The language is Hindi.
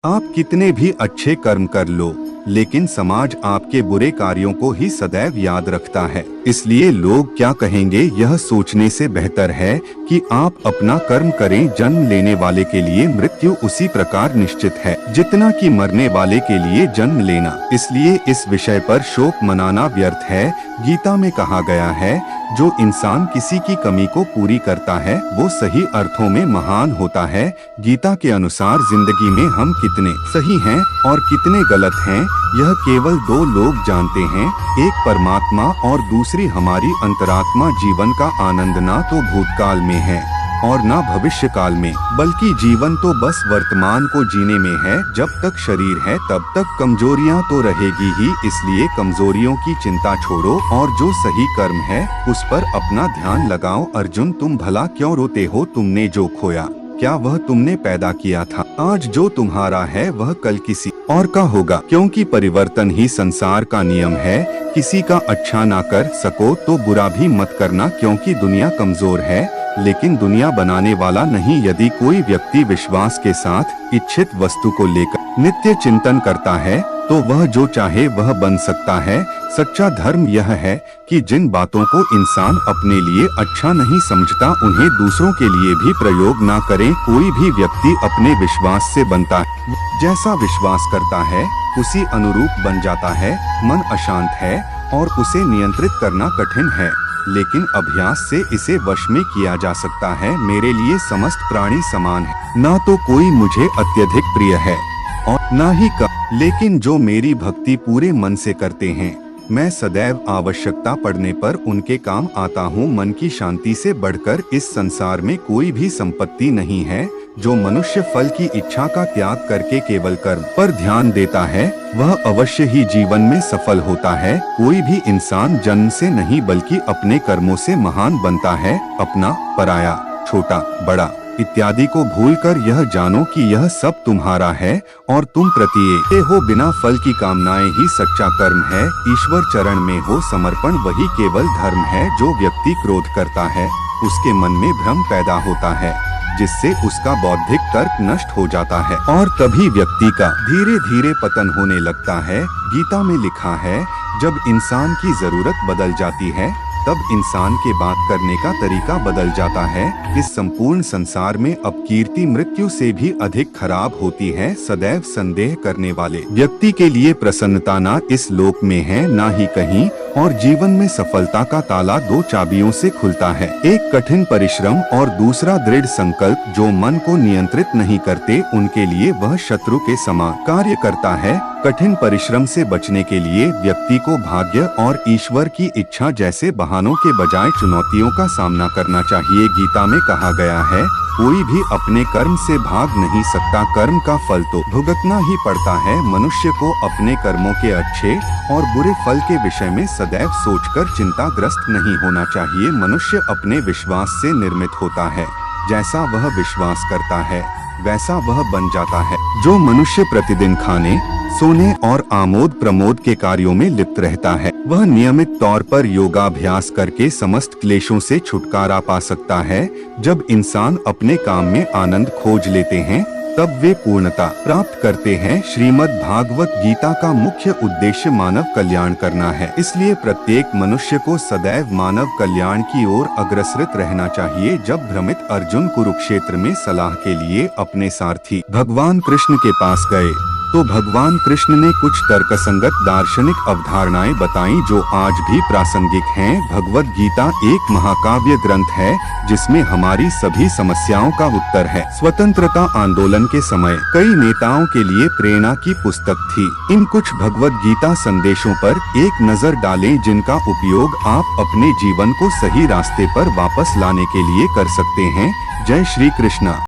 आप कितने भी अच्छे कर्म कर लो, लेकिन समाज आपके बुरे कार्यों को ही सदैव याद रखता है। इसलिए लोग क्या कहेंगे यह सोचने से बेहतर है कि आप अपना कर्म करें। जन्म लेने वाले के लिए मृत्यु उसी प्रकार निश्चित है जितना कि मरने वाले के लिए जन्म लेना। इसलिए इस विषय पर शोक मनाना व्यर्थ है। गीता में कहा गया है, जो इंसान किसी की कमी को पूरी करता है वो सही अर्थों में महान होता है। गीता के अनुसार जिंदगी में हम कितने सही हैं और कितने गलत हैं, यह केवल दो लोग जानते हैं, एक परमात्मा और दूसरी हमारी अंतरात्मा। जीवन का आनंद ना तो भूतकाल में है और ना भविष्य काल में, बल्कि जीवन तो बस वर्तमान को जीने में है। जब तक शरीर है तब तक कमजोरियां तो रहेगी ही, इसलिए कमजोरियों की चिंता छोड़ो और जो सही कर्म है उस पर अपना ध्यान लगाओ। अर्जुन, तुम भला क्यों रोते हो? तुमने जो खोया क्या वह तुमने पैदा किया था? आज जो तुम्हारा है वह कल किसी और का होगा, क्योंकि परिवर्तन ही संसार का नियम है। किसी का अच्छा ना कर सको तो बुरा भी मत करना, क्योंकि दुनिया कमजोर है लेकिन दुनिया बनाने वाला नहीं। यदि कोई व्यक्ति विश्वास के साथ इच्छित वस्तु को लेकर नित्य चिंतन करता है तो वह जो चाहे वह बन सकता है। सच्चा धर्म यह है कि जिन बातों को इंसान अपने लिए अच्छा नहीं समझता उन्हें दूसरों के लिए भी प्रयोग ना करें। कोई भी व्यक्ति अपने विश्वास से बनता है, जैसा विश्वास करता है उसी अनुरूप बन जाता है। मन अशांत है और उसे नियंत्रित करना कठिन है, लेकिन अभ्यास से इसे वश में किया जा सकता है। मेरे लिए समस्त प्राणी समान है, ना तो कोई मुझे अत्यधिक प्रिय है और ना ही कम, लेकिन जो मेरी भक्ति पूरे मन से करते हैं, मैं सदैव आवश्यकता पड़ने पर उनके काम आता हूँ। मन की शांति से बढ़कर इस संसार में कोई भी संपत्ति नहीं है। जो मनुष्य फल की इच्छा का त्याग करके केवल कर्म पर ध्यान देता है वह अवश्य ही जीवन में सफल होता है। कोई भी इंसान जन्म से नहीं बल्कि अपने कर्मों से महान बनता है। अपना, पराया, छोटा, बड़ा इत्यादि को भूलकर यह जानो कि यह सब तुम्हारा है और तुम प्रत्येक हो। बिना फल की कामनाएं ही सच्चा कर्म है। ईश्वर चरण में हो समर्पण वही केवल धर्म है। जो व्यक्ति क्रोध करता है उसके मन में भ्रम पैदा होता है, जिससे उसका बौद्धिक तर्क नष्ट हो जाता है और तभी व्यक्ति का धीरे धीरे पतन होने लगता है। गीता में लिखा है, जब इंसान की जरूरत बदल जाती है तब इंसान के बात करने का तरीका बदल जाता है। इस संपूर्ण संसार में अपकीर्ति मृत्यु से भी अधिक खराब होती है। सदैव संदेह करने वाले व्यक्ति के लिए प्रसन्नता ना इस लोक में है ना ही कहीं, और जीवन में सफलता का ताला दो चाबियों से खुलता है, एक कठिन परिश्रम और दूसरा दृढ़ संकल्प। जो मन को नियंत्रित नहीं करते उनके लिए वह शत्रु के समान कार्य करता है। कठिन परिश्रम से बचने के लिए व्यक्ति को भाग्य और ईश्वर की इच्छा जैसे बहानों के बजाय चुनौतियों का सामना करना चाहिए। गीता में कहा गया है, कोई भी अपने कर्म से भाग नहीं सकता, कर्म का फल तो भुगतना ही पड़ता है। मनुष्य को अपने कर्मों के अच्छे और बुरे फल के विषय में सदैव सोचकर चिंताग्रस्त नहीं होना चाहिए। मनुष्य अपने विश्वास से निर्मित होता है, जैसा वह विश्वास करता है वैसा वह बन जाता है। जो मनुष्य प्रतिदिन खाने, सोने और आमोद प्रमोद के कार्यों में लिप्त रहता है वह नियमित तौर पर योगाभ्यास करके समस्त क्लेशों से छुटकारा पा सकता है। जब इंसान अपने काम में आनंद खोज लेते हैं तब वे पूर्णता प्राप्त करते हैं। श्रीमद् भागवत गीता का मुख्य उद्देश्य मानव कल्याण करना है, इसलिए प्रत्येक मनुष्य को सदैव मानव कल्याण की ओर अग्रसरित रहना चाहिए। जब भ्रमित अर्जुन कुरुक्षेत्र में सलाह के लिए अपने सारथी भगवान कृष्ण के पास गए तो भगवान कृष्ण ने कुछ तर्कसंगत दार्शनिक अवधारणाएं बताईं जो आज भी प्रासंगिक हैं। भगवत गीता एक महाकाव्य ग्रंथ है जिसमें हमारी सभी समस्याओं का उत्तर है। स्वतंत्रता आंदोलन के समय कई नेताओं के लिए प्रेरणा की पुस्तक थी। इन कुछ भगवत गीता संदेशों पर एक नजर डालें जिनका उपयोग आप अपने जीवन को सही रास्ते पर वापस लाने के लिए कर सकते हैं। जय श्री कृष्णा।